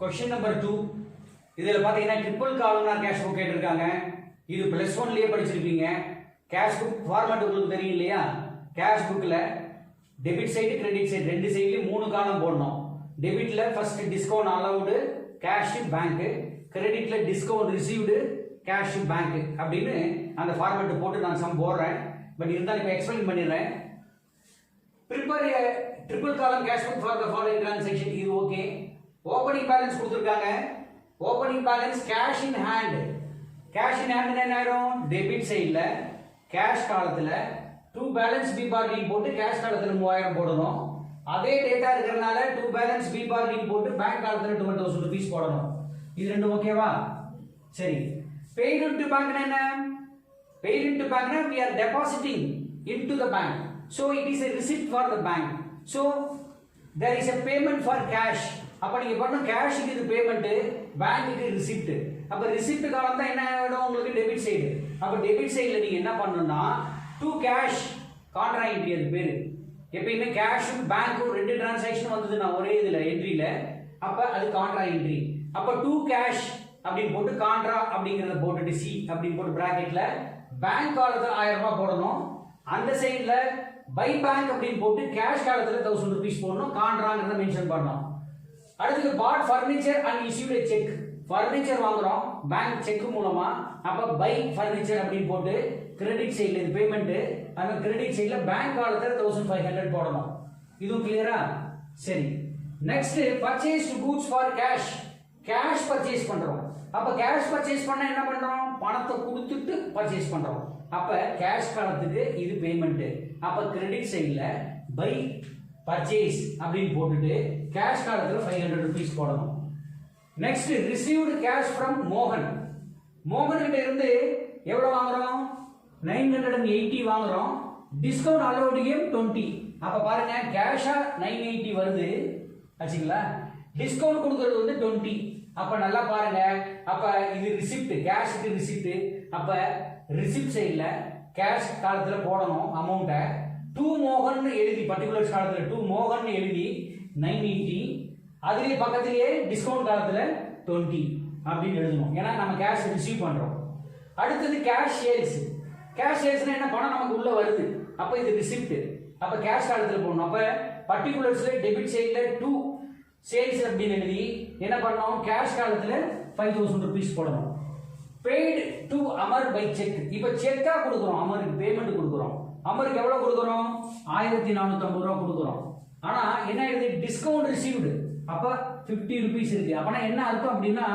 Question number 2. இதில் பார்த்தீங்கன்னா triple காலம்னா கேஷ் புக் கேட்டிருக்காங்க. இது பிளஸ் ஒன்லயே படிச்சிருப்பீங்க. கேஷ் புக் ஃபார்மேட் உங்களுக்கு தெரியும் இல்லையா? கேஷ் புக்கில் டெபிட் சைடு கிரெடிட் சைடு ரெண்டு சைட்லையும் 3 காலம் போடணும். டெபிட்ல first discount allowed cash bank, கிரெடிட்ல டிஸ்கவுண்ட் ரிசீவ்டு கேஷ் பேங்க் அப்படின்னு அந்த ஃபார்மேட் போட்டு நான் சம் போடுறேன். பட் இருந்தாலும் இப்போ எக்ஸ்பிளைன் பண்ணிடுறேன். ப்ரிப்பேர் ட்ரிபிள் காலம் cash book for the following transaction. இது ஓகே. ஓப்பனிங் பேலன்ஸ் கொடுத்துருக்காங்க. Opening balance cash in hand. Cash in hand என்ன ஆயிரும்? டெபிட் சைடில் கேஷ் காலத்தில் டூ பேலன்ஸ் பி பார்டிங் போட்டு கேஷ் காலத்தில் 3000 போடணும். அதே டேட்டா இருக்கிறதுனால டூ பேலன்ஸ் பி பார்டிங் போட்டு பேங்க் காலத்தில் 20,000 rupees போடணும். இது ரெண்டும் ஓகேவா? சரி. பெய்டு இன்டு பேங்க் என்ன? பெய்டு இன்டு பேங்க்னா we are depositing into the bank. So it is a receipt for the bank. So there is a payment for cash. அப்ப நீங்க பண்ண கேஷ்க்கு இது பேமெண்ட், பேங்க்குக்கு ரிசிப்ட். அப்ப ரிசிப்ட் காலம் தான் என்ன ஆயிடும் உங்களுக்கு? Debit side. அப்ப டெபிட் சைடுல நீங்க என்ன பண்ணணும்னா டு கேஷ் கான்ட்ரா என்ட்ரி அது பேரு. எப்பயுமே கேஷும் பேங்க்கும் ரெண்டு டிரான்சாக்ஷன் வந்ததுன்னா ஒரே இதுல என்ட்ரியில, அப்ப அது கான்ட்ரா என்ட்ரி. அப்ப டு கேஷ் அப்படின்னு போட்டு கான்ட்ரா அப்படிங்கறத போட்டுட்டு சி அப்படின்னு போட்டு பிராக்கெட்ல பேங்க் காலத்துல 1000 ரூபாய் போடணும். அந்த சைடுல பை பேங்க் அப்படின்னு போட்டு கேஷ் காலத்துல 1000 rupees போடணும். கான்ட்ராங்கிறத மென்ஷன் பண்ணணும். அடுத்து bought furniture and issued a cheque. Furniture வாங்குறோம் பேங்க் செக் மூலமா. அப்ப பை ஃபர்னிச்சர் அப்படின்னு போட்டு கிரெடிட் சைடுல இது பேமெண்ட், அந்த கிரெடிட் சைடுல பேங்க் காலத்துல 1500 போடணும். இதுவும் கிளியரா? சரி. Next purchase goods for cash. Cash purchase பண்றோம். அப்ப கேஷ் பர்ச்சேஸ் பண்ண என்ன பண்றோம்? பணத்தை கொடுத்துட்டு பர்ச்சேஸ் பண்றோம். அப்ப கேஷ் காலத்துக்கு இது பேமெண்ட். அப்ப கிரெடிட் சைடுல பை பர்ச்சேஸ் அப்படின்னு போட்டுட்டு கேஷ் காலத்துல 500 rupees போடணும். நெக்ஸ்ட் ரிசீவ்டு கேஷ் ஃப்ரம் மோகன். மோகன் கிட்ட இருந்து எவ்வளவு வாங்குறோம்? 980 வாங்குறோம். Discount allowed 20. அப்ப பாருங்க கேஷா 980 வருது ஆச்சுங்களா? டிஸ்கவுண்ட் கொடுக்கிறது வந்து 20. அப்ப நல்லா பாருங்க. அப்ப இது ரிசிப்ட், கேஷ்க்கு ரிசிப்ட். அப்ப ரிசிப்ட் சைடுல கேஷ் காலத்துல போடணும் அமௌண்ட்டை. 2 மோகன் எழுதி பர்டிகுலர் காலத்துல 2 மோகன் எழுதி 980. அதுலயே பக்கத்திலேயே டிஸ்கவுண்ட் காலத்துல 20 அப்படின்னு எழுதணும். ஏன்னா நம்ம கேஷ் ரிசீவ் பண்றோம். அடுத்தது கேஷ் சேல்ஸ். கேஷ் சேல்ஸ்னா என்ன? பணம் நமக்கு உள்ள வருது. அப்ப இது ரிசிப்ட். அப்ப கேஷ் காலத்துல போடணும். அப்ப பர்டிகுலர்ஸ்ல டெபிட் சைடுல 2 சேல்ஸ் அப்படின்னு எழுதி என்ன பண்ணணும்? கேஷ் காலத்துல 5000 rupees போடணும். Paid to Amar by cheque. இப்ப செக்கா கொடுக்குறோம், அமருக்கு பேமெண்ட் கொடுக்குறோம். அமருக்கு எவ்வளவு கொடுக்குறோம்? 1450 ரூபாய் கொடுக்குறோம். ஆனா என்ன எழுதி? Discount received. அப்ப 50 rupees இருக்கு. அப்பனா என்ன அர்த்தம் அப்படின்னா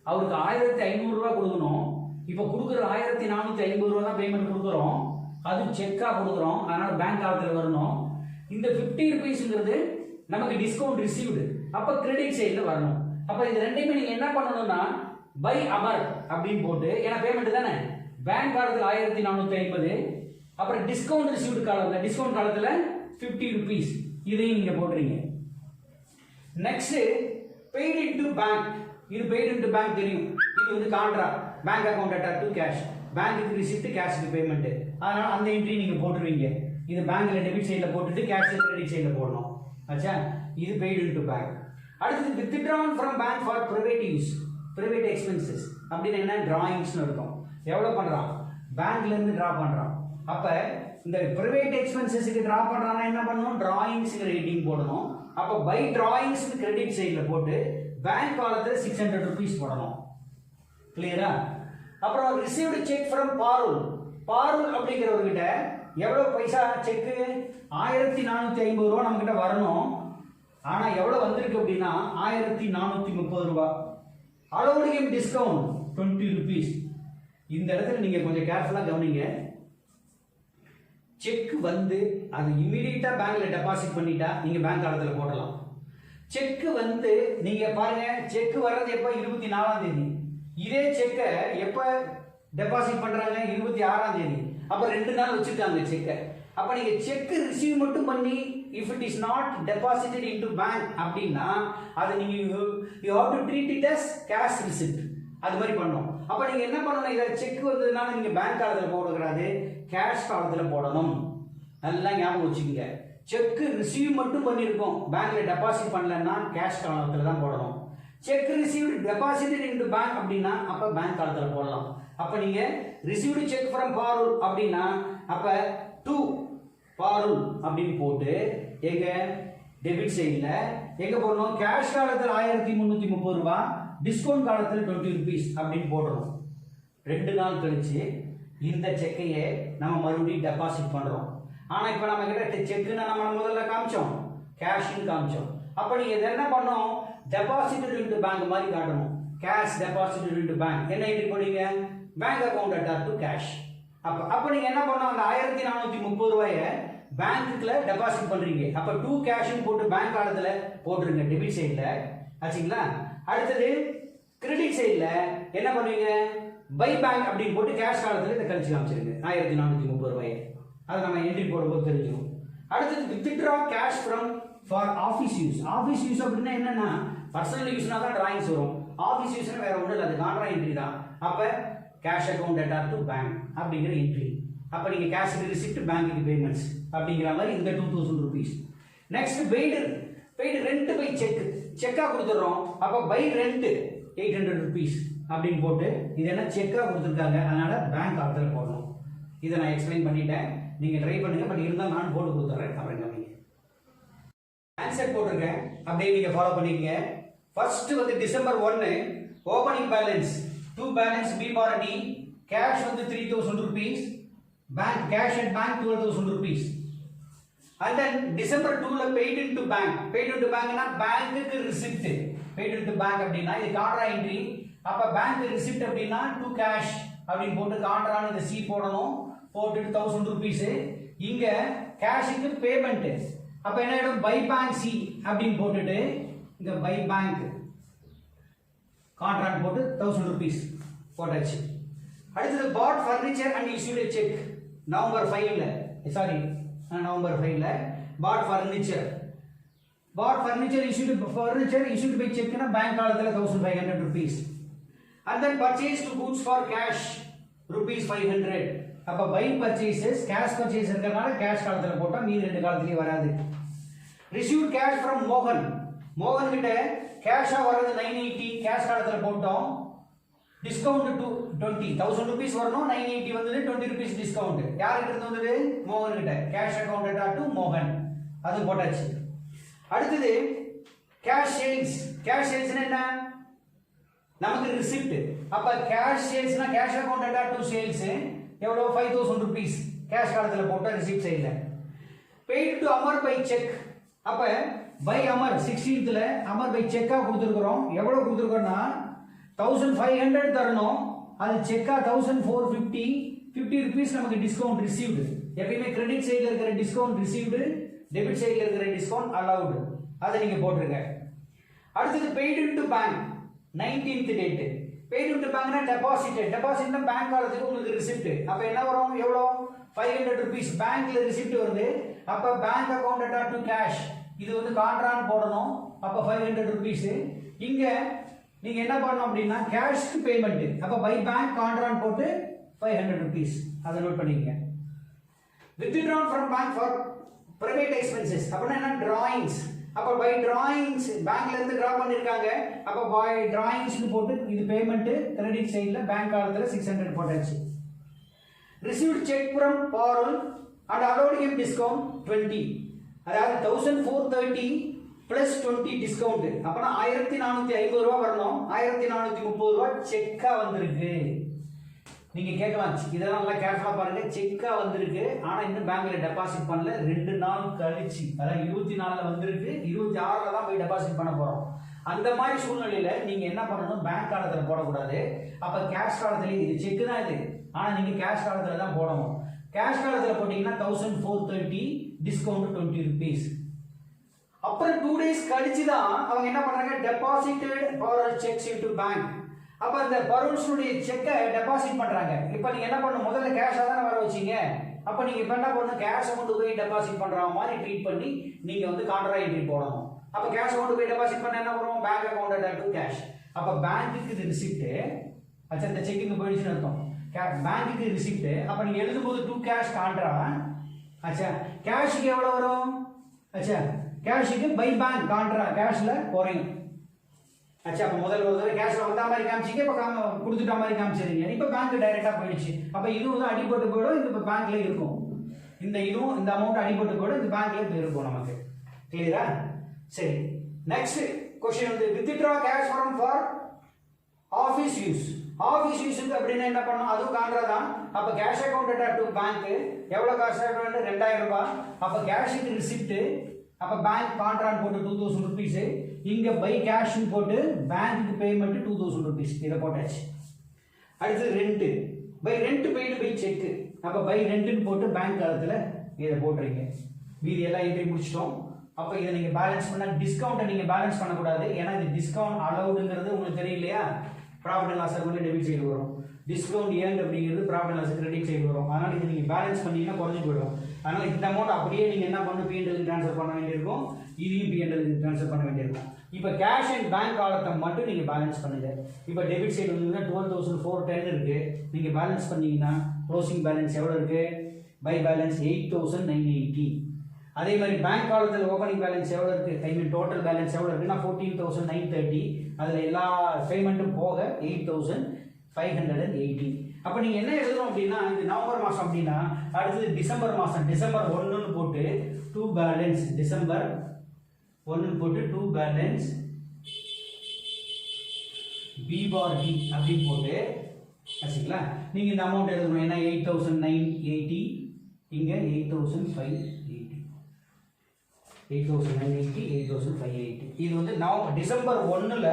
அவருக்கு 1500 ரூபாய் கொடுக்கணும். இப்ப கொடுக்குற 1450 ரூபாய் தான் பேமெண்ட் கொடுக்குறோம். அது செக்கா கொடுக்குறோம். அதனால பேங்க் காலத்துல வரணும். இந்த 50 rupeesங்கிறது நமக்கு டிஸ்கவுண்ட் ரிசீவ்டு. அப்ப கிரெடிட் சைடுல வரணும். அப்ப இது ரெண்டையுமே நீங்க என்ன பண்ணணும்னா பை அமர் அப்படின்னு போட்டு, ஏன்னா பேமெண்ட் தானே, பேங்க் காலத்துல 1450, அப்புறம் டிஸ்கவுண்ட் ரிசீவ்டு காலத்துல டிஸ்கவுண்ட் காலத்துல 50 rupees இதையும் நீங்க போடுறீங்க. Next paid into bank. இது பெய்டு இன்டு பேங்க் தெரியும். இது வந்து contra bank account at to cash. பேங்க்குக்கு ரிசிப்ட், கேஷ்க்கு பேமெண்ட். அதனால அந்த என்ட்ரி நீங்க போட்டுருவீங்க. இது பேங்க்ல டெபிட் சைடுல போட்டுட்டு கேஷ்ல கிரெடிட் சைடுல போடணும். ஆச்சா? இது பெய்டு இன்டு பேங்க். அடுத்து withdrawn from bank for private use, private expenses அப்படின்னு என்ன? டிராயிங்ஸ்னு இருக்கும். எவ்வளவு பண்றான்? பேங்க்ல இருந்து டிரா பண்றான். அப்ப இந்த பிரைவேட் எக்ஸ்பென்சஸ்க்கு டிரா பண்றானா என்ன பண்ணணும்? டிராயிங்ஸ்க்கு ரேட்டிங் போடணும். அப்ப பை டிராயிங்ஸ் கிரெடிட் சைடுல போட்டு பேங்க் காலத்துல 600 rupees போடணும். கிளியரா? அப்புறம் received check from Parul. Parul அப்படிங்கிறவர்கிட்ட எவ்வளவு பைசா செக்? 1450 ரூபாய் நம்ம கிட்ட வரணும். ஆனா எவ்வளவு வந்திருக்கு அப்படின்னா 1430 ரூபாய். Allow discount 20 rupees. இந்த இடத்துல நீங்க கொஞ்சம் கேர்ஃபுல்லா கவனிங்க. செக் வந்து அது இமிடியேட்டா பேங்க்ல டெபாசிட் பண்ணிட்டா நீங்க பேங்க் காலத்துல போடலாம். செக் வந்து நீங்க பாருங்க, செக் வர்றது எப்ப? 24ஆம் தேதி. இதே செக்க எப்ப டெபாசிட் பண்றாங்க? 26ஆம் தேதி. அப்ப 2 நாள் வச்சிருக்காங்க செக்க. அப்ப நீங்க செக் ரிசீவ் மட்டும் பண்ணி if it is not deposited into bank அப்படின்னா அது நீங்க you have to treat it as cash receipt. அது மாதிரி பண்ணணும். அப்ப நீங்க என்ன பண்ணணும்? இத செக் வந்ததுனால நீங்க பேங்க் காலத்துல போடக்கூடாது, கேஷ் காலத்துல போடணும். நல்லா ஞாபகம் வச்சுக்கோங்க. செக் ரிசீவ் மட்டும் பண்ணியிருக்கோம், பேங்க்ல டெபாசிட் பண்ணலன்னா கேஷ் காலத்துல தான் போடணும். Check received deposited into bank அப்படின்னா அப்ப பேங்க் காலத்துல போடலாம். அப்ப நீங்க ரிசீவ்டு செக் ஃப்ரம் பாருல் அப்படின்னா அப்ப டு பாருல் அப்படின்னு போட்டு எங்க டெபிட் சைடுல எங்க போடணும், கேஷ் காலத்தில் 1330 ரூபாய், டிஸ்கவுண்ட் காலத்தில் 20 rupees அப்படின்னு போடணும். 2 நாள் கழிச்சு இந்த செக்கையை நம்ம மறுபடியும் டெபாசிட் பண்றோம். ஆனா இப்ப நம்ம கிட்ட செக்குன்னு நம்ம முதல்ல காமிச்சோம், கேஷ்னு காமிச்சோம். அப்ப நீங்க இதை என்ன பண்ணோம், டெபாசிட்டட் இன்டு பேங்க் மாதிரி காட்டணும். கேஷ் டெபாசிட்டட் இன்டு பேங்க் என்ன என்ட்ரி போடுவீங்க, bank account attach to cash. அப்ப நீங்க என்ன பண்ணணும், அந்த 1430 ரூபாயை பேங்க்குல டெபாசிட் பண்றீங்க. அப்ப டூ கேஷ்னு போட்டு பேங்க் காலத்துல போட்டுருங்க டெபிட் சைடுல ஆச்சுங்களா. அடுத்தது கிரெடிட் சைடுல என்ன பண்ணுவீங்க, பை பேங்க் அப்படின்னு போட்டு கேஷ் காலத்துல இதை கழிச்சு காமிச்சிருங்க 1430 ரூபாயை. அதை நம்ம என்ட்ரி போடும்போது தெரிஞ்சுக்கும். அடுத்தது withdraw cash from for office use. Office use அப்படின்னா என்னன்னா பர்சனல் யூஸ்னா தான் டிராயிங்ஸ் வரும். ஆஃபீஸ் யூஸ்னா வேற ஒன்றும் இல்லை, அது கான்ட்ரா என்ட்ரி தான். அப்ப cash account attach to bank அப்படிங்கிற என்ட்ரி. அப்ப நீங்க கேஷ் ரிசிப்ட் பேங்க்கு பேமெண்ட்ஸ் அப்படிங்கிற மாதிரி இந்த 2000 rupees. Next paid rent by செக்கா கொடுத்துறோம். அப்ப பை ரெண்ட் 800 rupees அப்படின்னு போட்டு இது என்ன செக்கா கொடுத்துருக்காங்க, அதனால பேங்க் காலத்துல போடணும். இதை நான் எக்ஸ்பிளைன் பண்ணிட்டேன், நீங்க ட்ரை பண்ணுங்க. பட் இருந்தால் நான் போட்டு கொடுத்துறேன். அப்புறம் கவனிங்க, ஆன்சர் போட்டிருக்கேன், அப்படியே நீங்க ஃபாலோ பண்ணிக்கங்க. ஃபர்ஸ்ட் வந்து December 1 opening balance to balance B bar D, cash வந்து 3000 rupees, bank cash at bank 12000 rupees. And then December 2ல paid into bank. paid into bankனா பேங்க்குக்கு ரிசிப்ட். paid into bank அப்படின்னா இது கான்ட்ரா என்ட்ரி. அப்ப bank receipt அப்படின்னா to cash அப்படின்னு போட்டு கான்ட்ரான்னு இந்த சி போடணும். போட்டுட்டு 1000 rupees. இங்க கேஷுக்கு பேமெண்ட். அப்ப என்ன ஆயிடும், பை பேங்க் சி அப்படின்னு போட்டுட்டு இங்க பை பேங்க் கான்ட்ராக்ட் போட்டு 1000 rupees போட்டாச்சு. அடுத்தது bought furniture and issued a check November 5ல bought furniture issued by check னா பேங்க் காலத்துல 1500 rupees. and then purchased goods for cash rupees 500. அப்ப buy purchases cash purchase இருக்கறனால கேஷ் காலத்துல போட்டா மீதி ரெண்டு காலத்துலயே வராது. received cash from மோகன் கிட்ட கேஷா வரது 980 கேஷ் காலத்துல போட்டோம். டிஸ்கவுண்ட் டு 20000 rupees வரணும், 980 வந்தது, 20 rupees டிஸ்கவுண்ட். யார்கிட்ட இருந்து வந்தது, மோகன் கிட்ட. கேஷ் அக்கவுண்ட் அட்டாச் டு மோகன், அது போட்டாச்சு. அடுத்தது கேஷ் சேல்ஸ்னா என்ன, நமக்கு ரிசிப்ட். அப்ப கேஷ் சேல்ஸ்னா cash account attach to sales எவ்வளவு 5000 rupees கேஷ் காலத்துல போட்ட ரிசிப்ட் சைடுல. Paid to Amar by cheque. அப்ப by Amar 16th Amar by செக்கா கொடுத்துருக்கோம். எவ்வளவு கொடுத்துருக்கோம்னா 1500 தரணும், அது செக்கா 1450. 50 rupees நமக்கு டிஸ்கவுண்ட் ரிசீவ்டு. எப்பயுமே கிரெடிட் சைடுல இருக்கிற டிஸ்கவுண்ட் ரிசீவ்டு, டெபிட் சைடுல இருக்கிற டிஸ்கவுண்ட் அலௌடு, அதை நீங்க போட்டுருங்க. அடுத்தது paid into bank 19th date. Paid into பேங்க்னா டெபாசிட்னா பேங்க் காலத்துக்கு உங்களுக்கு ரிசிப்ட். அப்ப என்ன வரும், எவ்வளவு 500 rupees பேங்க்ல ரிசிப்ட் வருது. அப்ப bank account attach to cash, இது வந்து கான்ட்ரான்னு போடணும். அப்ப 500 rupees. இங்க நீங்க என்ன பண்ணணும் அப்படின்னா கேஷ்க்கு பேமெண்ட். அப்ப பை பேங்க் கான்ட்ராக்ட் போட்டு 500 rupees, அதை நோட் பண்ணிக்கங்க. withdrawn from bank for private expenses அப்படினா என்ன, drawings. அப்ப பை drawings பேங்க்ல இருந்து டிரா பண்ணிருக்காங்க. அப்ப பை drawings போட்டு இது பேமெண்ட். கிரெடிட் சைடுல பேங்க் காலத்துல 600 போட்டாச்சு. received check from Parul and allowed him discount 20. அதாவது 1430 பிளஸ் 20 டிஸ்கவுண்ட். அப்பனா 1450 ரூபாய் வரணும். 1430 ரூபாய் செக்கா வந்திருக்கு. நீங்க கேட்கலாம், இதெல்லாம் நல்லா கேர்ஃபுல்லா பாருங்க. செக்கா வந்திருக்கு, ஆனா இன்னும் பேங்க்ல டெபாசிட் பண்ணல. 2 நாள் கழிச்சு, அதாவது 24ல வந்திருக்கு, 26ல தான் போய் டெபாசிட் பண்ண போறோம். அந்த மாதிரி சூழ்நிலையில நீங்க என்ன பண்ணணும், பேங்க் காலத்துல போடக்கூடாது. அப்ப கேஷ் காலத்துல இது செக் தான் இது, ஆனா நீங்க கேஷ் காலத்துல தான் போடணும். கேஷ் காலத்துல போட்டீங்கன்னா 1430 டிஸ்கவுண்ட் 20 rupees. அப்புறம் 2 days கழிச்சு தான் அவங்க என்ன பண்றாங்க, டெபாசிட்டட் பருல் செக்ஸ் இன்டு பேங்க். அப்ப அந்த பருல்ஸுடைய செக்கை டெபாசிட் பண்றாங்க. இப்போ நீங்க என்ன பண்ணணும், முதல்ல கேஷா தான வர வச்சீங்க. அப்ப நீங்க இப்ப என்ன பண்ணணும், கேஷ் அமௌண்ட் போய் டெபாசிட் பண்ற மாதிரி ட்ரீட் பண்ணி நீங்க வந்து கான்ட்ரா என்ட்ரி போடணும். அப்ப கேஷ் அமௌண்ட் போய் டெபாசிட் பண்ண என்ன வரும், bank account attach to cash. அப்ப பேங்க்குக்கு இது ரிசிப்ட். அச்சா, இந்த செக் இங்க போயிடுச்சுன்னு அர்த்தம். பேங்க்குக்கு ரிசிப்ட். அப்ப நீங்க எழுதும்போது டு கேஷ் கான்ட்ரா. அச்சா, கேஷ்க்கு எவ்வளவு வரும், அச்சா கேஷுக்கு பை பேங்க் கான்ட்ரா கேஷ்ல குறையும். ஆச்சா, அப்போ முதல்ல ஒரு தடவை கேஷ்ல வந்த மாதிரி காமிச்சிங்க, இப்போ கொடுத்துட்ட மாதிரி காமிச்சிருங்க. இப்போ பேங்க் டைரக்டா போயிடுச்சு. அப்போ இதுவும் தான் அடிபட்டு போயிடும், இது இப்போ பேங்க்ல இருக்கும். இதுவும் இந்த அமௌண்ட் அடிபட்டு போயிடும், இந்த பேங்க்ல இருக்கும் நமக்கு. கிளியரா? சரி, நெக்ஸ்ட் क्वेश्चन வந்து withdraw cash from for office use. Office யூஸ்க்கு அப்படின்னா என்ன பண்ணணும்? அதுவும் காண்ட்ரா தான். அப்போ கேஷ் அக்கௌண்ட் டு பேங்க் எவ்வளோ காசு அக்கௌண்ட்? 2000 ரூபாய். அப்போ கேஷுக்கு ரிசிப்ட், அப்போ பேங்க் காண்ட்ரான்னு போட்டு 2000 ருபீஸ், இங்க பை கேஷ்னு போட்டு பேங்க்கு பேமெண்ட் 2000 ருபீஸ். இதை போட்டாச்சு. அடுத்து rent, by rent paid by cheque. அப்போ பை ரெண்ட்னு போட்டு பேங்க் காலத்தில் இதை போட்டுறீங்க. மீதி எல்லாம் என்ட்ரி முடிச்சிட்டோம். அப்போ இதை நீங்கள் பேலன்ஸ் பண்ணால் டிஸ்கவுண்ட்டை நீங்கள் பேலன்ஸ் பண்ணக்கூடாது. ஏன்னா இது டிஸ்கவுண்ட் அலௌடுங்கிறது உங்களுக்கு தெரியும் இல்லையா? Profit and loss account debit side வரும். டிஸ்கவுண்ட் ஏன் அப்படிங்கிறது profit and loss credit side வரும். அதனால் இது நீங்கள் பேலன்ஸ் பண்ணீங்கன்னா குறைஞ்சி போயிடும். அதனால் இந்த அமௌண்ட் அப்படியே நீங்கள் என்ன பண்ணணும்? பிஎன்எலுக்கு ட்ரான்ஸ்ஃபர் பண்ண வேண்டியிருக்கும். இதையும் பிஎன்எலுக்கு ட்ரான்ஸ்ஃபர் பண்ண வேண்டியிருக்கும். இப்போ கேஷ் அண்ட் பேங்க் காலத்தை மட்டும் நீங்கள் பேலன்ஸ் பண்ணுங்க. இப்போ டெபிட் சைடு வந்து 12,410 இருக்கு. நீங்கள் பேலன்ஸ் பண்ணீங்கன்னா க்ளோசிங் பேலன்ஸ் எவ்வளோ இருக்கு? By balance 8,980. அதே மாதிரி பேங்க் காலத்தில் ஓப்பனிங் பேலன்ஸ் எவ்வளோ இருக்கு? ஐ மீன் டோட்டல் பேலன்ஸ் எவ்வளோ இருக்குன்னா 14,930. அதில் எல்லா பேமெண்ட்டும் போக 8,580. அப்போ நீங்கள் என்ன எழுதணும் அப்படின்னா, இது நவம்பர் மாதம் அப்படின்னா அடுத்தது டிசம்பர் மாதம். டிசம்பர் 1ன்னு போட்டு 2 பேலன்ஸ், டிசம்பர் 1ன்னு போட்டு 2 பேலன்ஸ் B பார் D அப்படின்னு போட்டு வச்சுங்களா. நீங்கள் இந்த அமௌண்ட் எழுதணும். ஏன்னா 8,980, இங்கே 8,580. 8,980, 8,580. இது வந்து டிசம்பர் 1ல்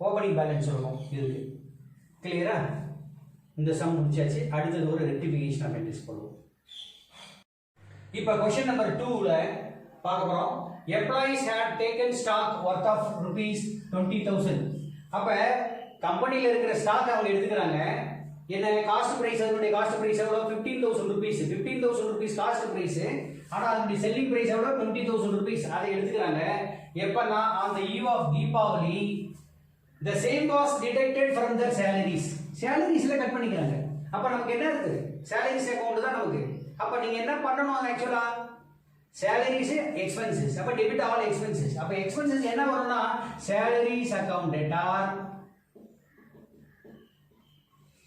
ஓப்பனிங் பேலன்ஸ் இருக்கும் இதுக்கு. கிளியரா? இந்த சம் முடிச்சாச்சு. அடுத்தது ஒரு ரெக்டிஃபிகேஷன் அமெண்டிஸ் பண்ணுவோம். இப்போ क्वेश्चन நம்பர் 2ல பார்க்க போறோம். Employees had taken stock worth of ₹20,000. அப்ப கம்பெனில இருக்கிற ஸ்டாக் அவங்க எடுத்துக்கிறாங்க. என்ன காஸ்ட் பிரைஸ்? அதனுடைய காஸ்ட் பிரைஸ் எவ்வளவு? 15,000 rupees. 15,000 rupees cost price. ஆனா அதனுடைய செல்லிங் பிரைஸ் எவ்வளவு? 20,000 rupees. அதை எடுத்துக்கிறாங்க. எப்பன்னா on the eve of Deepavali the same was deducted from their salaries. salaries-ல கட் பண்ணிக்கிறாங்க. அப்ப நமக்கு என்ன இருக்கு? salaries அக்கவுண்ட் தான் நமக்கு. அப்ப நீங்க என்ன பண்ணணும்? ஆக்சுவலா salaries expenses. அப்ப debit all expenses. அப்ப expenses என்ன வரும்னா salaries account debtor.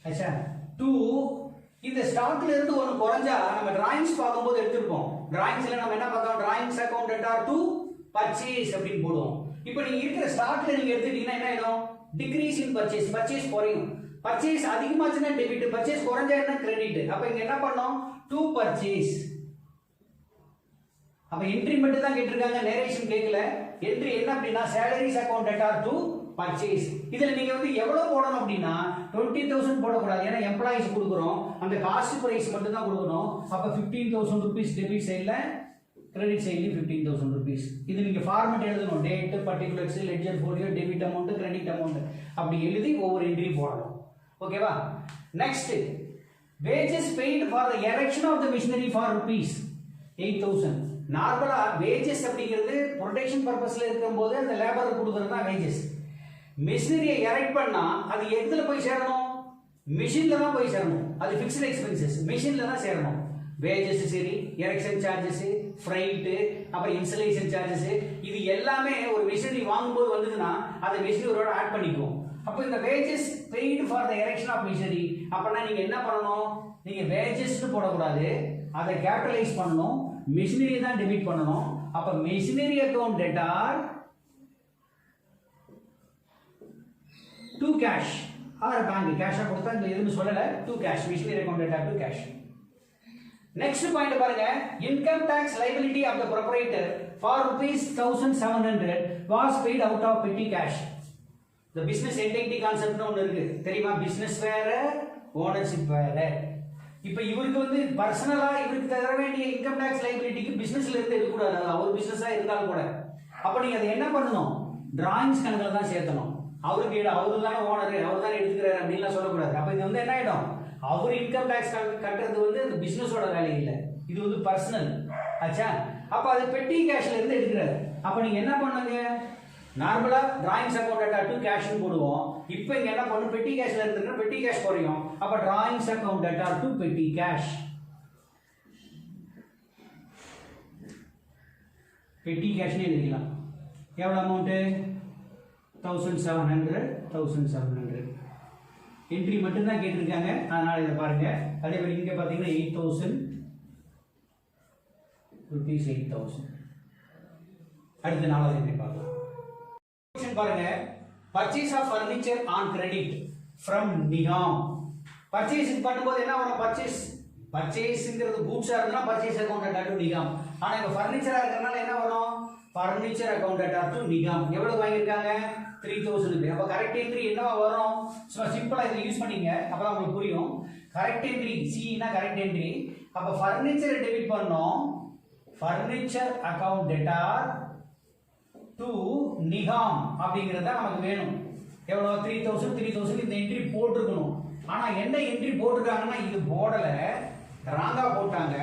अच्छा 2 இந்த ஸ்டாக்ல இருந்து ஒன்னு குறஞ்சா நம்ம டிராயிங்ஸ் பாக்கும்போது எடுத்துப்போம். டிராயிங்ஸ்ல நம்ம என்ன பார்த்தோம்? Drawings account debtor to purchase அப்படினு போடுவோம். இப்போ நீங்க இருக்கிற ஸ்டாக்ல நீங்க எடுத்துட்டீங்கன்னா என்ன ஆகும்? Decrease in purchase. பர்ச்சேஸ் குறையும். பர்ச்சேஸ் அதிகமாச்சுன்னா டெபிட், பர்ச்சேஸ் குறஞ்சா என்ன? கிரெடிட். அப்ப இங்க என்ன பண்ணோம்? To purchase. அப்ப என்ட்ரி மட்டும் தான் கேட்டிருக்காங்க, நேரேஷன் கேட்கல. என்ட்ரி என்ன அப்படின்னா salaries account debtor to purchase. இதுல நீங்க வந்து எவ்வளவு போடணும் அப்படின்னா 20,000 போடக்கூடாது. ஏன்னா எம்ப்ளாயிஸ் கொடுக்குறோம், அந்த காஸ்ட் பிரைஸ் மட்டும் தான் கொடுக்கணும். அப்ப 15,000 rupees டெபிட் சைடுல, கிரெடிட் சைடுல 15,000 rupees. இது நீங்க ஃபார்மட் எழுதணும். Date, particulars, ledger folio, debit amount, credit amount அப்படி எழுதி ஒவ்வொரு என்ட்ரி போடணும். ஓகேவா? Next wages paid for the erection of the machinery for rupees 8,000. நார்மலா wages அப்படிங்கிறது ப்ரொடெக்ஷன் பர்பஸ்ல இருக்கும்போது அந்த லேபருக்கு கொடுக்கறது தான் wages. மெஷினரியை எரெக்ட் பண்ணா அது எதுல போய் சேரணும்? மிஷின்ல தான் போய் சேரணும். அது ஃபிக்ஸ்ட் எக்ஸ்பென்சஸ், மிஷின்ல தான் சேரணும். வேஜஸ் சரி, எரெக்ஷன் சார்ஜஸ், ஃப்ரைட், அப்புறம் இன்ஸ்டலேஷன் சார்ஜஸ், இது எல்லாமே ஒரு மிஷினரி வாங்கும்போது வந்ததுன்னா அதை மிஷினரியோட ஆட் பண்ணிக்குவோம். அப்போ இந்த wages paid for the erection of machinery அப்படின்னா நீங்க என்ன பண்ணணும்? நீங்க வேஜஸ்னு போடக்கூடாது, அதை கேபிட்டலைஸ் பண்ணணும், மிஷினரி தான் டெபிட் பண்ணணும். அப்ப machinery account debtor to cash or bank. கேஷா கொடுத்தா இந்த எதுவும் சொல்லல, to cash. Machinery account debtor to cash. Next point பாருங்க. Income tax liability of the proprietor for ₹1,700 was paid out of petty cash. இந்த பிசினஸ் என்டிட்டி கான்செப்ட்னு ஒன்று இருக்கு தெரியுமா? பிசினஸ் வேற, ஓனர்ஷிப் வேற. இப்போ இவருக்கு வந்து பர்சனலா இவருக்கு தர வேண்டிய இன்கம் டாக்ஸ் லைபிலிட்டிக்கு பிசினஸ்ல இருந்து எடுக்கக்கூடாது, அது அவர் பிசினஸா இருந்தாலும் கூட. அப்ப நீங்க அதை என்ன பண்ணணும்? டிராயிங்ஸ் கணக்கில் தான் சேர்த்தணும். அவருக்கு அவரு தானே ஓனர், அவர் தானே எடுத்துக்கிறாரு அப்படின்லாம் சொல்லக்கூடாது. அப்ப இது வந்து என்ன ஆயிடும்? அவர் இன்கம் டாக்ஸ் கட்டுறது வந்து அந்த பிசினஸோட வேலை இல்லை, இது வந்து பர்சனல். ஆச்சா? அப்ப அது பெட்டி கேஷ்ல இருந்து எடுக்கிறாரு. அப்ப நீங்க என்ன பண்ணுங்க? நார்மலா டிராயிங்ஸ் அக்கவுண்ட் டேட்டா டு கேஷ்னு போடுவோம். இப்போ இங்க என்ன பண்ணும்? பெட்டி கேஷ்ல இருந்து பெட்டி கேஷ் குறையும். அப்ப டிராயிங்ஸ் அக்கவுண்ட் டேட்டா டு பெட்டி கேஷ். பெட்டி கேஷ்னு எழுதிக்கலாம். எவ்வளவு அமௌண்ட்? 1700 1700 என்ட்ரி மட்டும் தான் கேட்டிருக்காங்க, அதனால இதை பாருங்க. அதே மாதிரி இங்க பாத்தீங்கன்னா 8000 rupees 8000. அடுத்த 4வது என்ட்ரி பார்க்கலாம். क्वेश्चन பாருங்க, purchase of furniture on credit from Nigam. purchase பண்ணும்போது என்ன வரும்? பர்ச்சேஸ்ங்கிறது கூட்ஸா இருந்தா purchase account at to Nigam. ஆனா இப்ப ஃபர்னிச்சரா இருக்கறனால என்ன வரும்? Furniture account at to Nigam. எவ்வளவு வாங்கிருக்காங்க? 3000. அப்ப கரெக்ட் என்ட்ரி என்னவா வரும்? சோ சிம்பிளா இத யூஸ் பண்ணீங்க, அப்பதான் உங்களுக்கு புரியும். கரெக்ட் என்ட்ரி சி னா கரெக்ட் என்ட்ரி. அப்ப ஃபர்னிச்சர் டெபிட் பண்ணோம். Furniture account debtor to Nigam அப்படிங்கறத நமக்கு வேணும். எவ்வளவு? 3000 இந்த என்ட்ரி போட்டுக்கணும். ஆனா என்ன என்ட்ரி போட்டுருக்காங்கன்னா இது போடல, ராங்கா போட்டாங்க.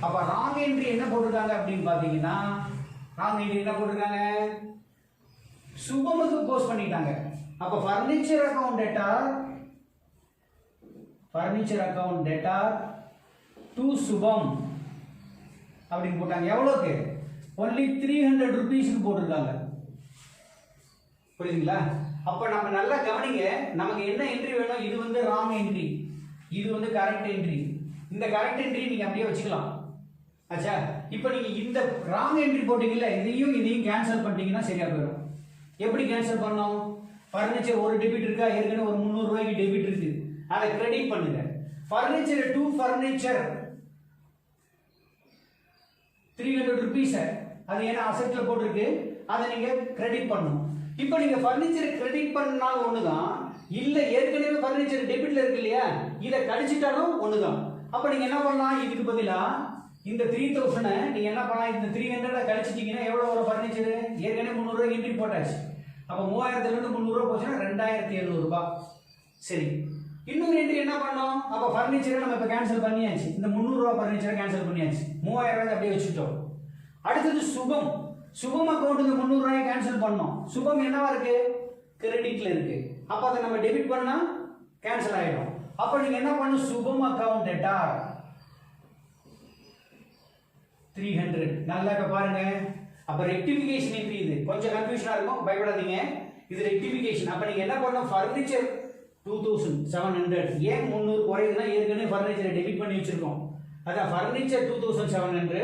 அப்ப ராங் என்ட்ரி என்ன போட்டுருக்காங்க அப்படின்னு பாத்தீங்கன்னா, ராங் என்ட்ரி என்ன போட்டுருக்காங்க? சுபமுக்கு போஸ்ட் பண்ணிட்டாங்க. அப்ப ஃபர்னிச்சர் அக்கவுண்ட் டேட்டா டு சுபம் அப்படின்னு போட்டாங்க. எவ்வளவுக்கு? only 300 rupees போட்டுருக்காங்க. புரியுதுங்களா? அப்ப நம்ம நல்லா கவனிங்க, நமக்கு என்ன என்ட்ரி வேணும்? இது வந்து ராங் என்ட்ரி, இது வந்து கரெக்ட் என்ட்ரி. இந்த கரெக்ட் என்ட்ரி நீங்க அப்படியே வச்சுக்கலாம். ஆச்சா? இப்போ நீங்க இந்த ராங் என்ட்ரி போட்டீங்கல்ல, இதையும் கேன்சல் பண்ணிட்டீங்கன்னா சரியா போயிடும். எப்படி கேன்சல் பண்ணோம்? ஃபர்னிச்சர் ஒரு டெபிட் இருக்கா, ஏற்கனவே ஒரு 300 ரூபாய்க்கு டெபிட் இருக்கு, அதை கிரெடிட் பண்ணுங்க. ஃபர்னிச்சர் டு ஃபர்னிச்சர் 300 rupees, அது என்ன அசெட்ல போட்டுருக்கு, அதை நீங்க கிரெடிட் பண்ணணும். இப்போ நீங்க ஃபர்னிச்சர் கிரெடிட் பண்ணாலும் ஒண்ணுதான், இல்ல ஏற்கனவே ஃபர்னிச்சர் டெபிட்ல இருக்கு இல்லையா, இதை கழிச்சிட்டாலும் ஒண்ணுதான். அப்ப நீங்க என்ன பண்ணலாம்? இதுக்கு பதிலா இந்த 3000 நீங்க என்ன பண்ணலாம்? இந்த 300 கழிச்சிட்டீங்கன்னா எவ்வளவு வரும்? ஃபர்னிச்சர் ஏற்கனவே 300 ரூபாய் என்ட்ரி போட்டாச்சு. அப்ப 3000 இருந்து 300 ரூபாய் போச்சுன்னா 2700 ரூபாய். சரி, இன்னொரு என்ட்ரி என்ன பண்ணோம்? அப்ப ஃபர்னிச்சரை நம்ம இப்ப கேன்சல் பண்ணியாச்சு. இந்த 300 ரூபாய் ஃபர்னிச்சரை கேன்சல் பண்ணியாச்சு. 3000 ரூபாய் அப்படியே வச்சுட்டோம். அடுத்தது சுபம் அக்கவுண்ட் இந்த 300 ரூபாயை கேன்சல் பண்ணோம். சுபம் என்னவா இருக்கு? கிரெடிட்ல இருக்கு. அப்ப அதை நம்ம டெபிட் பண்ணா கேன்சல் ஆயிடும். அப்ப நீங்க என்ன பண்ணணும்? சுபம் அக்கவுண்ட் டேட்டார் 300. நல்லா பாருங்க. அப்ப ரெக்டிஃபிகேஷன் என்ட்ரி, இது கொஞ்சம் கன்ஃபியூஷனா இருக்கும், பயப்படாதீங்க. இது ரெக்டிஃபிகேஷன். அப்ப நீங்க என்ன பண்ணணும்? ஃபர்னிச்சர் 2700. ஏன் 300 குறையுதுன்னா ஏற்கனவே ஃபர்னிச்சரை டெபிட் பண்ணி வச்சிருக்கோம். அதான் furniture 2700,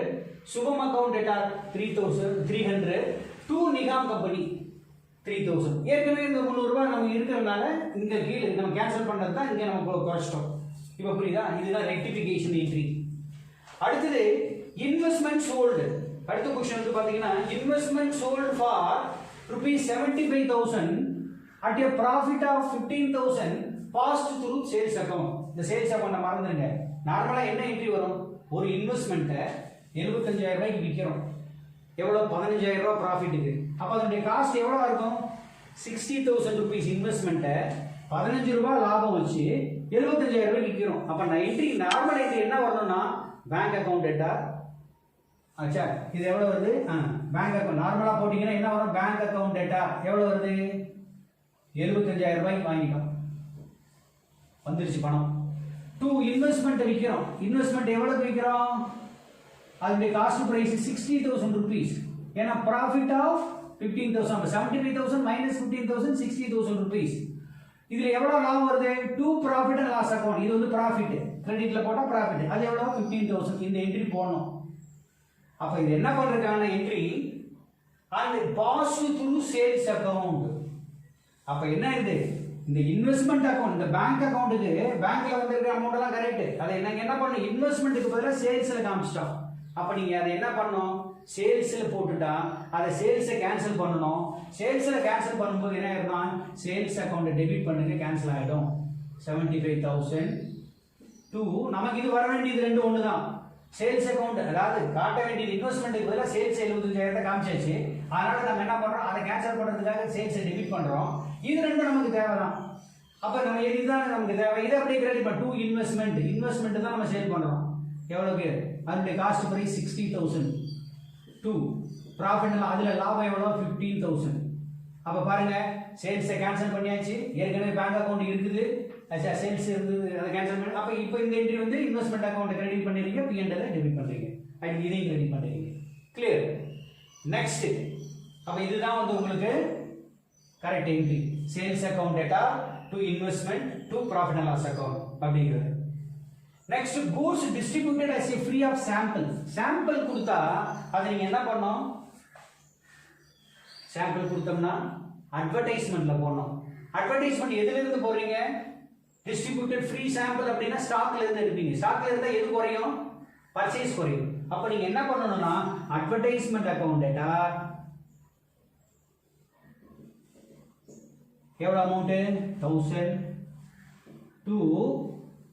Shubham account data 300 to Nigam company 3000. ஏற்கனவே இந்த 300 ரூபாய் நம்ம இருக்கிறதுனால இங்க கீழே நம்ம கேன்சல் பண்ணது தான் இங்க நம்ம குறைச்சிட்டோம். இப்போ புரியுதா? இதுதான் ரெக்டிஃபிகேஷன் என்ட்ரி. அடுத்தது இன்வெஸ்ட்மெண்ட் சோல்டு. அடுத்த क्वेश्चन வந்து பாத்தீங்கன்னா, investment sold for ₹75,000 at a profit of 15,000 passed through sales account. இந்த சேல்ஸ் அக்கவுண்ட் மறந்துடுங்க. நார்மலா என்ன என்ட்ரி வரும்? ஒரு இன்வெஸ்ட்மெண்ட்டை 75,000 ரூபாய்க்கு விற்கிறோம். எவ்வளவு? 15,000 ரூபாய் ப்ராஃபிட்டுக்கு. அப்ப அதனுடைய காஸ்ட் எவ்வளவு இருக்கும்? 60,000 rupees இன்வெஸ்ட்மெண்ட்டை 15 ரூபாய் லாபம் வச்சு 75,000 ரூபாய்க்கு விற்கிறோம். அப்ப நான் என்ட்ரி, நார்மல் என்ட்ரி என்ன வரணும்னா பேங்க் அக்கவுண்ட் டேட்டா. ஆச்சா, இது எவ்வளவு வருது? பேங்க் அக்கவுண்ட் நார்மலா போட்டீங்கன்னா என்ன வரும்? பேங்க் அக்கவுண்ட் டேட்டா எவ்வளவு வருது? 75,000 ரூபாய்க்கு வாங்கிட்டோம், வந்துருச்சு பணம். டூ இன்வெஸ்ட்மெண்ட் விற்கிறோம். இன்வெஸ்ட்மெண்ட் எவ்வளவு விற்கிறோம்? அதனுடைய காஸ்ட் பிரைஸ் 60,000 rupees. ஏன்னா ப்ராஃபிட் ஆஃப் 15,000, 75,000 minus 15,000 60,000 rupees. இதுல எவ்வளவு லாபம் வருது? To profit and loss account. இது வந்து ப்ராஃபிட், கிரெடிட்ல போட்டா ப்ராஃபிட். அது எவ்வளவு? 15,000. இந்த என்ட்ரி போடணும். அப்ப இது என்ன பண்றதுக்கான entry? And pass through sales account. அப்ப என்ன இது? இந்த இன்வெஸ்ட்மெண்ட் அக்கவுண்ட், இந்த பேங்க் அக்கவுண்ட்டுக்கு பேங்க்ல வந்திருக்கிற அமௌண்ட் எல்லாம் கரெக்ட். அதை என்ன பண்ணணும்? இன்வெஸ்ட்மெண்ட்டுக்கு பதிலாக சேல்ஸ்ல காமிச்சிட்டோம். அப்ப நீங்க அதை என்ன பண்ணணும்? சேல்ஸ்ல போட்டுட்டா அதை சேல்ஸை கேன்சல் பண்ணணும். சேல்ஸ்ல கேன்சல் பண்ணும்போது என்ன ஆயிடும்? சேல்ஸ் அக்கவுண்ட் டெபிட் பண்ணுங்க, கேன்சல் ஆயிடும். 75,000 டூ நமக்கு இது வர வேண்டியது ரெண்டு ஒன்று தான். சேல்ஸ் அக்கவுண்ட், அதாவது காட்ட வேண்டியது இன்வெஸ்ட்மெண்ட்டுக்கு பதிலாக சேல்ஸ் 75,000 காமிச்சாச்சு. அதனால நம்ம என்ன பண்றோம்? அதை கேன்சல் பண்றதுக்காக சேல்ஸை டெபிட் பண்றோம். இது ரெண்டும் நமக்கு தேவைதான். அப்ப நம்ம இதுதான் நமக்கு தேவை. இதை அப்படியே கிரெடிட் பண்ண. டூ இன்வெஸ்ட்மெண்ட் தான் நம்ம சேல் பண்றோம். எவ்வளவுக்கு? அதனுடைய காஸ்ட் பிரைஸ் 60,000. டூ ப்ராஃபிட், அதுல லாபம் எவ்வளவு? 15,000. அப்ப பாருங்க, சேல்ஸை கேன்சல் பண்ணியாச்சு. ஏற்கனவே பேங்க் அக்கவுண்ட் இருக்குது, சேல்ஸ் இருந்தது, அதை கேன்சல் பண்ணி. அப்ப இப்போ இந்த என்ட்ரி வந்து இன்வெஸ்ட்மெண்ட் அக்கவுண்ட் கிரெடிட் பண்ணிருக்கீங்க, P&L டெபிட் பண்றீங்க, இதையும் கிரெடிட் பண்றீங்க. கிளியர்? நெக்ஸ்ட், அப்ப இதுதான் வந்து உங்களுக்கு correct entry. Sales account debtor to investment to profit and loss account அப்படிங்கிறது. Next goods distributed as a free of sample. Sample கொடுத்தா அதை நீங்க என்ன பண்ணணும்? சாம்பிள் கொடுத்தோம்னா அட்வர்டைஸ்மெண்ட்ல போடணும். அட்வர்டைஸ்மெண்ட் எதுல இருந்து போறீங்க? டிஸ்ட்ரிபியூட்டட் ஃப்ரீ சாம்பிள் அப்படின்னா ஸ்டாக்ல இருந்து எடுப்பீங்க. ஸ்டாக்ல இருந்தா எது குறையும்? பர்ச்சேஸ் குறையும். அப்ப நீங்க என்ன பண்ணணும்னா அட்வர்டைஸ்மெண்ட் அக்கவுண்ட் டேட்டா எவ்வளவு amount? 1000 to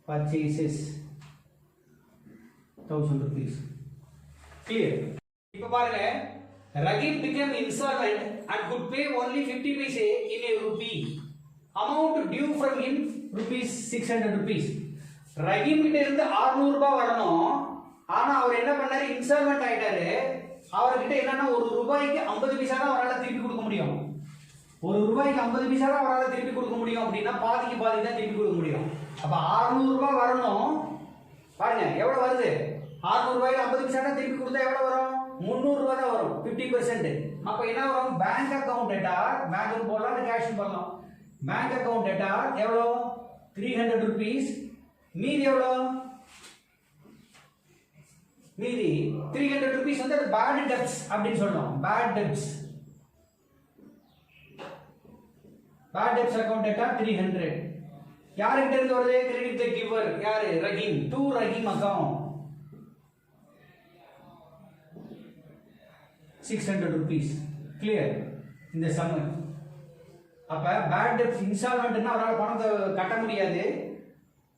purchases 1000 rupees. Clear? இப்ப பாருங்க, Ragib became insolvent and could pay only 50 paise in a rupee. Amount due from him rupees 600 rupees. Ragib கிட்ட இருந்து 600 ரூபாய் வரணும். ஆனா அவர் என்ன பண்ணாரு? இன்சால்வென்ட் ஆயிட்டாரு. அவர்கிட்ட என்னன்னா ஒரு ரூபாய்க்கு 50 பைசா தான் அவரால திருப்பி கொடுக்க முடியும். ஒரு ரூபாய்க்கு 50 பைசா தான் அவரால திருப்பி கொடுக்க முடியும் அப்படின்னா பாதிக்கு பாதி தான் திருப்பி கொடுக்க முடியும். அப்ப 600 ரூபாய் வரணும். பாருங்க எவ்வளவு வருது? 600 ரூபாய்க்கு 50 பைசா தான் திருப்பி கொடுத்தா எவ்வளவு வரும்? 300 ரூபாய் தான் வரும். 50%. அப்ப என்ன வரும்? பேங்க் அக்கவுண்ட் டேட்டா, பேங்க் போடலாம் இல்ல கேஷ் போடலாம். பேங்க் அக்கவுண்ட் டேட்டா எவ்வளவு? 300 rupees. மீதி எவ்வளவு? மீதி 300 rupees வந்து பேட் டெப்ட்ஸ் அப்படின்னு சொல்றோம். Bad debts. Bad debts account data 300. யார்கிட்ட இருந்து வருது? Credit the giver. யாரு? Rahim. To Rahim account 600 rupees. Clear? இந்த சம். அப்ப பேட் டெப்ட்ஸ் இன்சால்வென்ட்னா அவரால பணத்தை கட்ட முடியாது.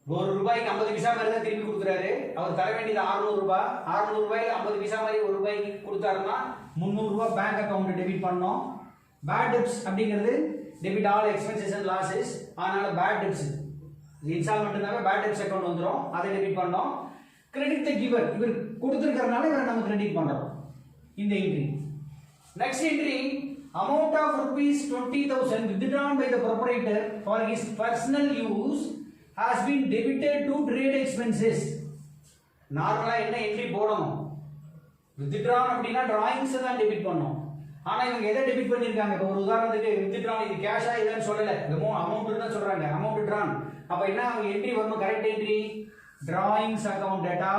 ஒரு ரூபாய்க்கு 50 பைசா மாதிரி தான் திருப்பி கொடுக்குறாரு. அவர் தர வேண்டியது 600 ரூபாய். 600 ரூபாய்க்கு 50 பைசா மாதிரி ஒரு ரூபாய்க்கு கொடுத்தாருன்னா 300 ரூபாய் பேங்க் அக்கவுண்ட் டெபிட் பண்ணோம். பேட் டெப்ட்ஸ் அப்படிங்கிறது debit all expenses and losses. அதனால பேட் டெப்ட்ஸ் இன்சால்வென்ட்னாவே பேட் டெப்ட்ஸ் அக்கவுண்ட் வந்துரும். அதை டெபிட் பண்ணோம். கிரெடிட் தி கிவர், இவர் கொடுத்திருக்கிறனால இவரை நம்ம கிரெடிட் பண்றோம். இந்த entry. Next entry, amount of rupees 20,000 withdrawn by the proprietor for his personal use has been debited to trade expenses. நார்மலா என்ன என்ட்ரி போடணும்? withdrawn அப்படினா drawings தான் டெபிட் பண்ணோம். ஆனா இவங்க எதை டெபிட் பண்ணிருக்காங்க? இப்போ ஒரு உதாரணத்துக்கு withdrawn இது கேஷா இல்லன்னு சொல்லல. அமௌண்ட் தான் சொல்றாங்க. Amount drawn. அப்ப என்ன அவங்க என்ட்ரி வரணும்? Correct entry. drawings account data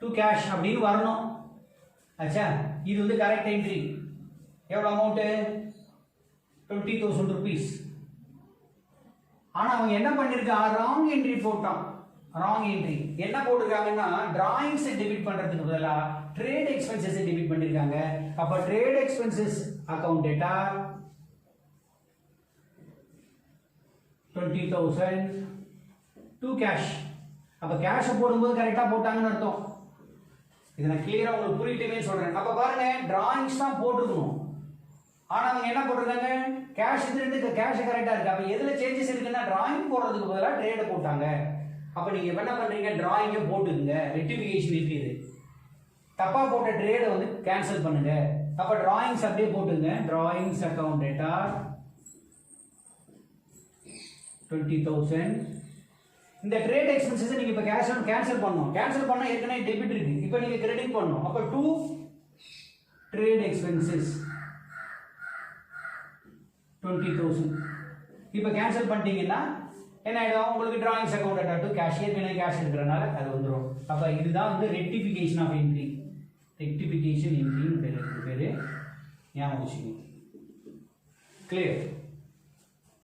to cash அப்படின்னு வரணும். அச்சா, இது வந்து கரெக்ட் என்ட்ரி. எவ்வளவு அமௌண்ட்? 20,000 rupees. ஆனா அவங்க என்ன பண்ணிருக்காங்க? ராங் என்ட்ரி போட்டான். ராங் என்ட்ரி என்ன போட்டுருக்காங்கன்னா டிராயிங்ஸ் டெபிட் பண்றதுக்கு பதிலா ட்ரேட் எக்ஸ்பென்சஸ் டெபிட் பண்ணிருக்காங்க. அப்ப trade expenses account data 20,000 to cash. அப்ப கேஷ் போடும்போது கரெக்டா போட்டாங்கன்னு அர்த்தம். இத நான் கிளியரா உங்களுக்கு புரியுதுமே சொல்றேன். அப்ப பாருங்க, டிராயிங்ஸ் தான் போட்டுக்கணும். ஆனா அவங்க என்ன போட்டுருக்காங்க? கேஷ் இது ரெண்டு கேஷ் கரெக்டா இருக்கு. அப்ப எதுல சேஞ்சஸ் இருக்குன்னா டிராயிங் போடுறதுக்கு பதிலா ட்ரேட் போட்டாங்க. அப்ப நீங்க என்ன பண்றீங்க? டிராயிங்க போட்டுங்க. ரெக்டிஃபிகேஷன் இருக்குது. தப்பா போட்ட ட்ரேட வந்து கேன்சல் பண்ணுங்க. அப்ப டிராயிங்ஸ் அப்படியே போட்டுங்க. Drawings account data 20,000. இந்த ட்ரேட் எக்ஸ்பென்சஸ் நீங்க இப்ப கேன்சல் பண்ணனும். கேன்சல் பண்ணா ஏற்கனவே டெபிட் இருக்கு. இப்போ நீங்க கிரெடிட் பண்ணனும். அப்ப டு ட்ரேட் எக்ஸ்பென்சஸ் 20,000. இப்போ கேன்சல் பண்ணிட்டீங்கன்னா என்ன ஆயிடும்? உங்களுக்கு drawings account debtor to cash ஏற்கனவே கேஷ் இருக்கிறனால அது வந்துரும். அப்ப இதுதான் வந்து ரெக்டிஃபிகேஷன் ஆஃப் என்ட்ரி. ரெக்டிஃபிகேஷன் என்ட்ரின்னு பேரு ஞாபகம் வச்சுக்கோங்க. கிளியர்?